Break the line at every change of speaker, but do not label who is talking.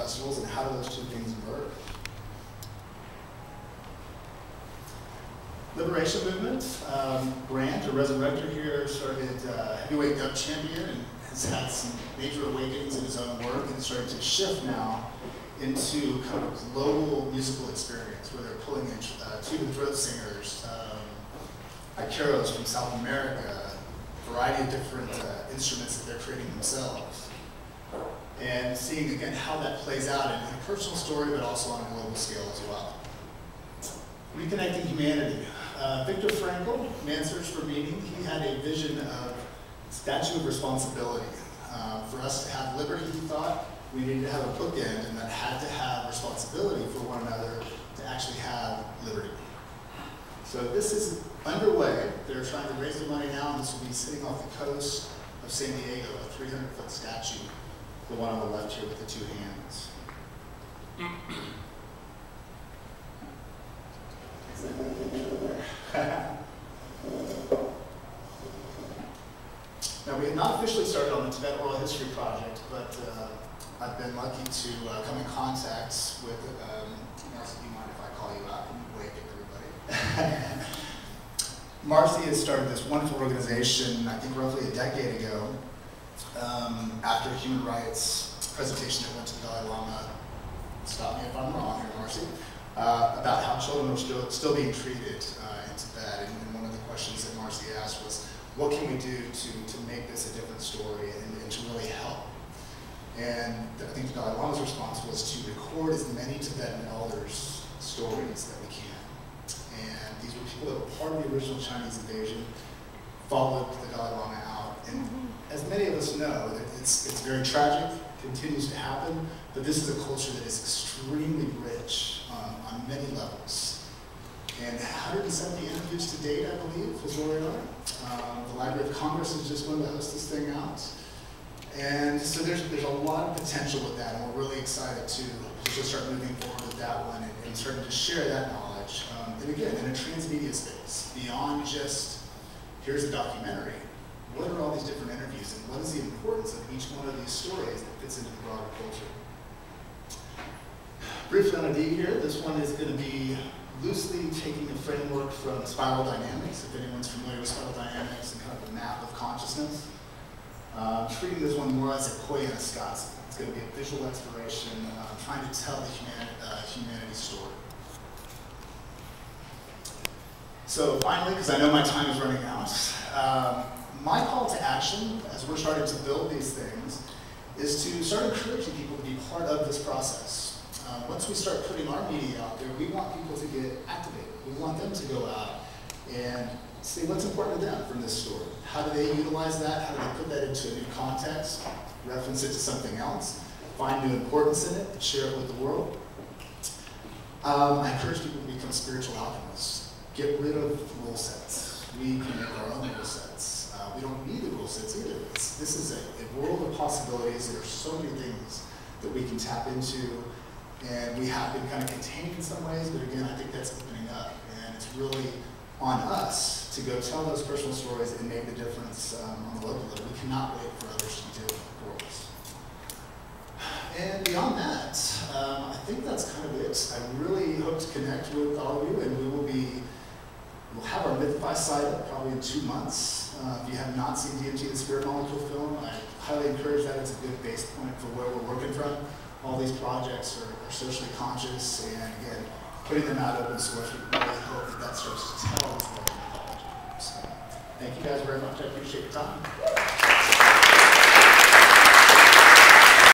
festivals, and how do those two things merge? Liberation movement. Grant, a resurrector here, started heavyweight dub champion and has had some major awakenings in his own work and started to shift now into kind of global musical experience where they're pulling in tube and throat singers, Icaros from South America, a variety of different instruments that they're creating themselves. And seeing again how that plays out in a personal story but also on a global scale as well. Reconnecting humanity. Viktor Frankl, Man's Search for Meaning, he had a vision of statue of responsibility. For us to have liberty, he thought, we needed to have a bookend, and that had to have responsibility for one another to actually have liberty. So this is underway. They're trying to raise the money now, and this will be sitting off the coast of San Diego, a 300-foot statue, the one on the left here with the two hands. Now, we have not officially started on the Tibet Oral History Project, but I've been lucky to come in contact with, Marcy, do you mind if I call you out and wave at everybody? Marcy has started this wonderful organization, I think roughly a decade ago, after a human rights presentation that went to the Dalai Lama. Stop me if I'm wrong here, Marcy. About how children are still being treated in Tibet. And one of the questions that Marcy asked was, what can we do to make this a different story and to really help? And I think the Dalai Lama's response was to record as many Tibetan elders' stories that we can. And these were people that were part of the original Chinese invasion, followed the Dalai Lama out. And as many of us know, that it's very tragic, continues to happen, but this is a culture that is extremely rich on many levels. And 170 interviews to date, I believe, was where we are. The Library of Congress is just going to host this thing out. And so there's a lot of potential with that, and we're really excited to just start moving forward with that one and starting to share that knowledge. And again, in a transmedia space, beyond just, here's a documentary, what are all these different interviews, and what is the importance of each one of these stories that fits into the broader culture? Briefly on a D here, this one is going to be loosely taking a framework from spiral dynamics, if anyone's familiar with spiral dynamics and kind of a map of consciousness. Treating this one more as a koyaanisqatsi. It's going to be a visual exploration, trying to tell the humanity story. So finally, because I know my time is running out, my call to action, as we're starting to build these things, is to start encouraging people to be part of this process. Once we start putting our media out there, we want people to get activated. We want them to go out and see what's important to them from this story. How do they utilize that? How do they put that into a new context, reference it to something else, find new importance in it, and share it with the world? I encourage people to become spiritual alchemists. Get rid of rule sets. We can make our own rule sets. We don't need the rule sets either. This is a world of possibilities. There are so many things that we can tap into, and we have been kind of contained in some ways, but again, I think that's opening up, and it's really on us to go tell those personal stories and make the difference on the local level. We cannot wait for others to do it for us. And beyond that, I think that's kind of it. I really hope to connect with all of you, and we'll have our Mythify site up probably in 2 months. If you have not seen DMT, the Spirit Molecule film, I highly encourage that. It's a good base point for where we're working from. All these projects are socially conscious, and again, putting them out open source, we really hope that starts to tell us what mythology. So, thank you guys very much. I appreciate your time.